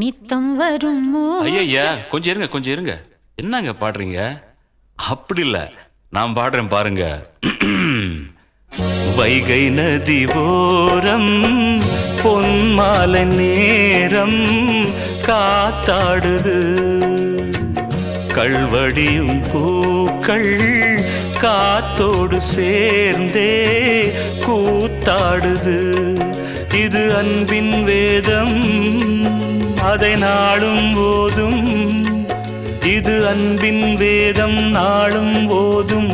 நித்தம் வரும் ஐயா கொஞ்சம் இருங்க கொஞ்சம் இருங்க. என்னங்க பாடுறீங்க? அப்படி இல்ல, நான் பாடுறேன் பாருங்க. வைகை நதி ஓரம் பொன்மாலை நேரம் காத்தாடுது, கள்வடியும் பூக்கள் காத்தோடு சேர்ந்தே கூத்தாடுது. இது அன்பின் வேதம், அதை நாளும் ஓதும். இது அன்பின் வேதம், நாளும் ஓதும்